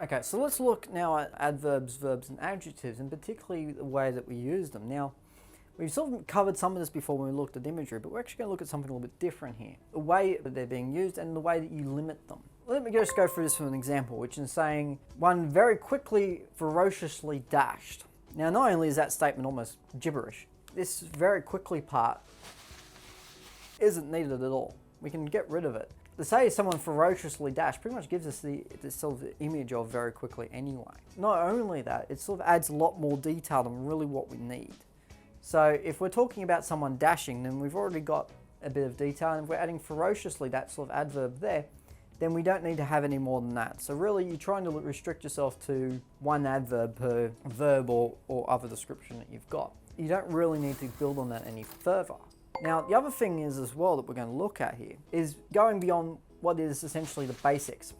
Okay, so let's look now at adverbs, verbs, and adjectives, and particularly the way that we use them. Now, we've sort of covered some of this before when we looked at imagery, but we're actually going to look at something a little bit different here. The way that they're being used and the way that you limit them. Let me just go through this from an example, which is saying, one very quickly, ferociously dashed. Now, not only is that statement almost gibberish, this very quickly part isn't needed at all. We can get rid of it. To say someone ferociously dashed pretty much gives us this sort of image of very quickly anyway. Not only that, it sort of adds a lot more detail than really what we need. So if we're talking about someone dashing, then we've already got a bit of detail, and if we're adding ferociously, that sort of adverb there, then we don't need to have any more than that. So really you're trying to restrict yourself to one adverb per verb or other description that you've got. You don't really need to build on that any further. Now, the other thing is as well that we're going to look at here is going beyond what is essentially the basics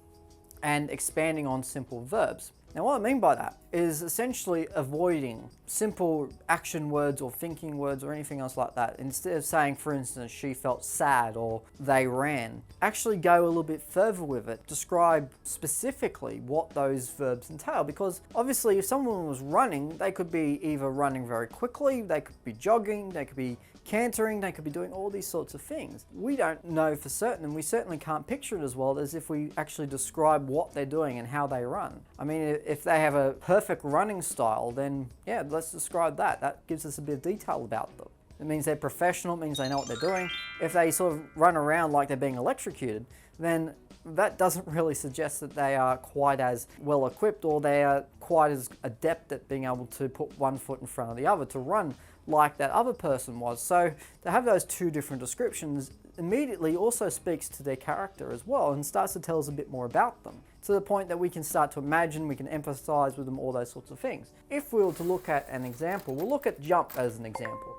and expanding on simple verbs. Now, what I mean by that is essentially avoiding simple action words or thinking words or anything else like that. Instead of saying, for instance, she felt sad or they ran, actually go a little bit further with it. Describe specifically what those verbs entail, because obviously if someone was running, they could be either running very quickly, they could be jogging, they could be cantering, they could be doing all these sorts of things. We don't know for certain, and we certainly can't picture it as well as if we actually describe what they're doing and how they run. I mean, if they have a perfect running style, then yeah, let's describe that. That gives us a bit of detail about them. It means they're professional, it means they know what they're doing. If they sort of run around like they're being electrocuted, then that doesn't really suggest that they are quite as well equipped or they are quite as adept at being able to put one foot in front of the other to run like that other person was. So to have those two different descriptions immediately also speaks to their character as well and starts to tell us a bit more about them, to the point that we can start to imagine, we can empathize with them, all those sorts of things. If we were to look at an example, we'll look at jump as an example.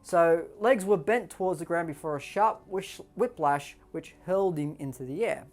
So legs were bent towards the ground before a sharp whiplash which hurled him into the air.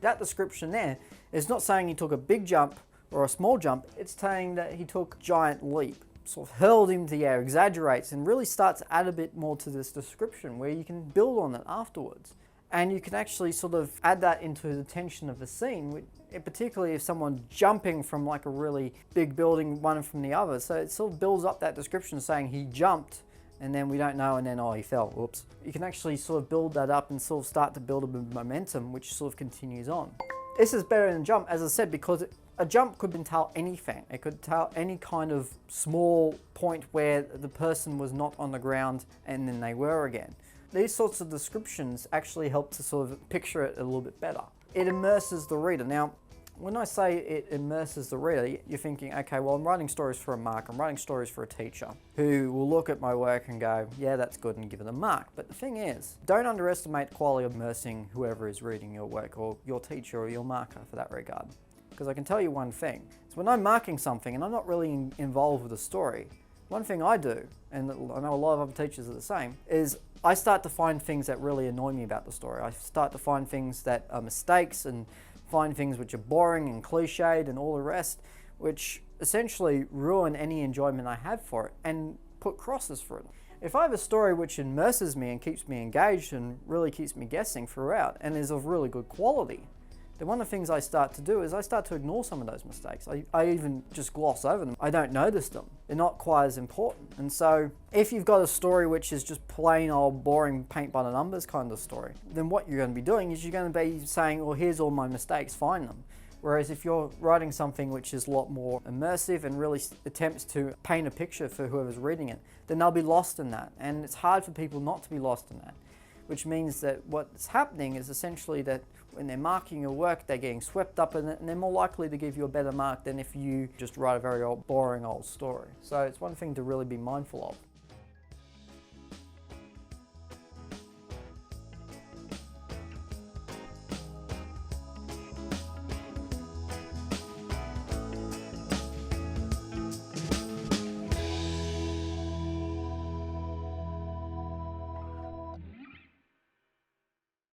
That description there is not saying he took a big jump or a small jump, it's saying that he took a giant leap. Sort of hurled him into the air, exaggerates, and really starts to add a bit more to this description where you can build on it afterwards. And you can actually sort of add that into the tension of the scene, particularly if someone's jumping from like a really big building, one from the other. So it sort of builds up that description saying he jumped, and then we don't know, and then, oh, he fell, whoops. You can actually sort of build that up and sort of start to build a bit of momentum, which sort of continues on. This is better than jump, as I said, because a jump could entail anything. It could entail any kind of small point where the person was not on the ground and then they were again. These sorts of descriptions actually help to sort of picture it a little bit better. It immerses the reader. Now, when I say it immerses the reader, you're thinking, okay, well, I'm writing stories for a mark, I'm writing stories for a teacher who will look at my work and go, yeah, that's good, and give it a mark. But the thing is, don't underestimate the quality of immersing whoever is reading your work, or your teacher or your marker for that regard. Because I can tell you one thing, is when I'm marking something and I'm not really involved with the story, one thing I do, and I know a lot of other teachers are the same, is I start to find things that really annoy me about the story. I start to find things that are mistakes and find things which are boring and cliched and all the rest, which essentially ruin any enjoyment I have for it and put crosses for it. If I have a story which immerses me and keeps me engaged and really keeps me guessing throughout and is of really good quality, then one of the things I start to do is I start to ignore some of those mistakes. I even just gloss over them. I don't notice them. They're not quite as important. And so if you've got a story which is just plain old boring paint by the numbers kind of story, then what you're going to be doing is you're going to be saying, well, here's all my mistakes, find them. Whereas if you're writing something which is a lot more immersive and really attempts to paint a picture for whoever's reading it, then they'll be lost in that. And it's hard for people not to be lost in that. Which means that what's happening is essentially that when they're marking your work, they're getting swept up in it, and they're more likely to give you a better mark than if you just write a very boring old story. So it's one thing to really be mindful of.